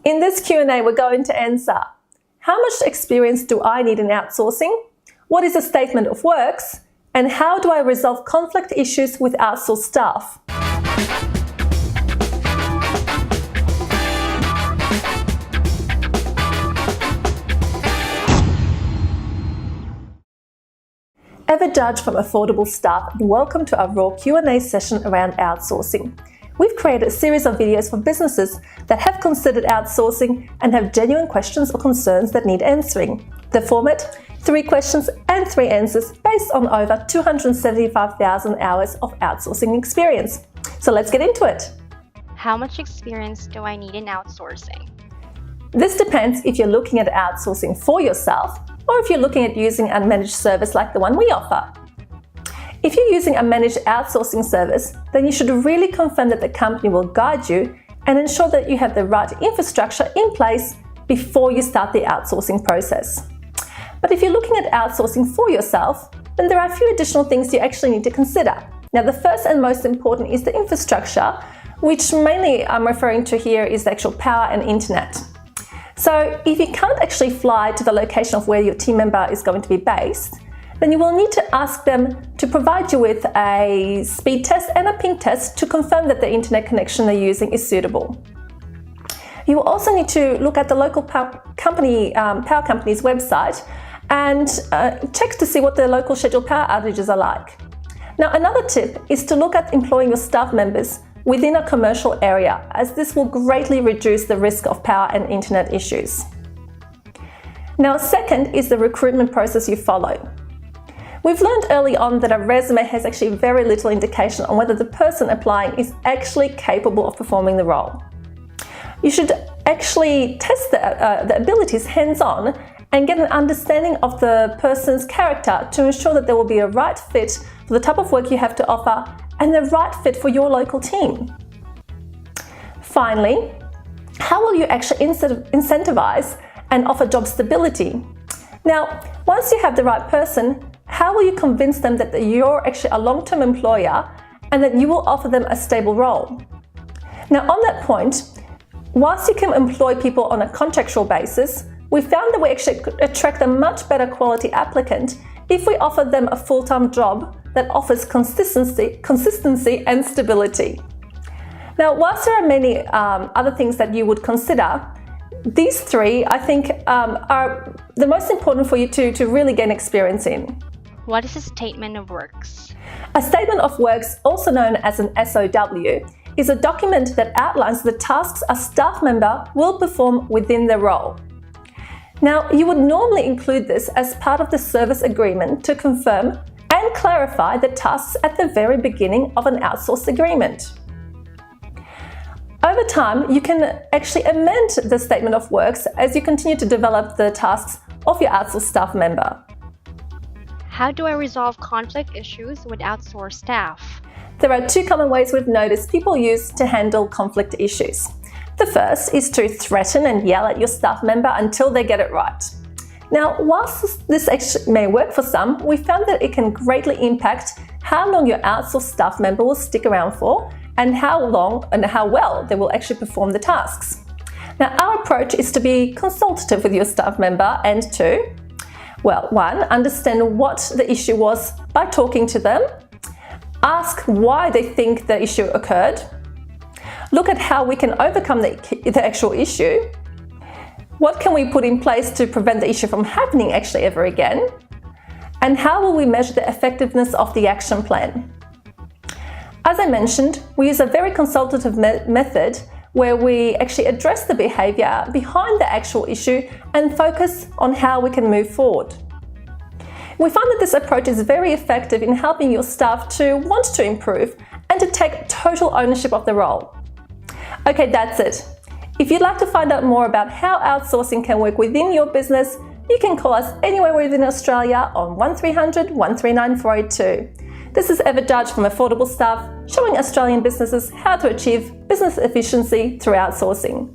In this Q&A, we're going to answer: how much experience do I need in outsourcing? What is a statement of works? And how do I resolve conflict issues with outsourced staff? Ever Judge from Affordable Staff, and welcome to our raw Q&A session around outsourcing. We've created a series of videos for businesses that have considered outsourcing and have genuine questions or concerns that need answering. The format: 3 questions and 3 answers based on over 275,000 hours of outsourcing experience. So let's get into it. How much experience do I need in outsourcing? This depends if you're looking at outsourcing for yourself or if you're looking at using a managed service like the one we offer. If you're using a managed outsourcing service, then you should really confirm that the company will guide you and ensure that you have the right infrastructure in place before you start the outsourcing process. But if you're looking at outsourcing for yourself, then there are a few additional things you actually need to consider. Now, the first and most important is the infrastructure, which mainly I'm referring to here is the actual power and internet. So if you can't actually fly to the location of where your team member is going to be based, then you will need to ask them to provide you with a speed test and a ping test to confirm that the internet connection they're using is suitable. You will also need to look at the local power company's website and check to see what the local scheduled power outages are like. Now, another tip is to look at employing your staff members within a commercial area, as this will greatly reduce the risk of power and internet issues. Now, second is the recruitment process you follow. We've learned early on that a resume has actually very little indication on whether the person applying is actually capable of performing the role. You should actually test the abilities hands-on and get an understanding of the person's character to ensure that there will be a right fit for the type of work you have to offer and the right fit for your local team. Finally, how will you actually incentivize and offer job stability? Now, once you have the right person, how will you convince them that you're actually a long-term employer and that you will offer them a stable role? Now, on that point, whilst you can employ people on a contractual basis, we found that we actually could attract a much better quality applicant if we offer them a full-time job that offers consistency and stability. Now, whilst there are many other things that you would consider, these 3, I think, are the most important for you to really gain experience in. What is a statement of works? A statement of works, also known as an SOW, is a document that outlines the tasks a staff member will perform within the role. Now, you would normally include this as part of the service agreement to confirm and clarify the tasks at the very beginning of an outsourced agreement. Over time, you can actually amend the statement of works as you continue to develop the tasks of your outsourced staff member. How do I resolve conflict issues with outsourced staff? There are 2 common ways we've noticed people use to handle conflict issues. The first is to threaten and yell at your staff member until they get it right. Now, whilst this actually may work for some, we found that it can greatly impact how long your outsourced staff member will stick around for and how long and how well they will actually perform the tasks. Now, our approach is to be consultative with your staff member and to, well, 1, understand what the issue was by talking to them, ask why they think the issue occurred, look at how we can overcome the actual issue, what can we put in place to prevent the issue from happening actually ever again, and how will we measure the effectiveness of the action plan. As I mentioned, we use a very consultative method where we actually address the behaviour behind the actual issue and focus on how we can move forward. We find that this approach is very effective in helping your staff to want to improve and to take total ownership of the role. Okay, that's it. If you'd like to find out more about how outsourcing can work within your business, you can call us anywhere within Australia on 1300 139 482. This is Ever Judge from Affordable Staff, showing Australian businesses how to achieve business efficiency through outsourcing.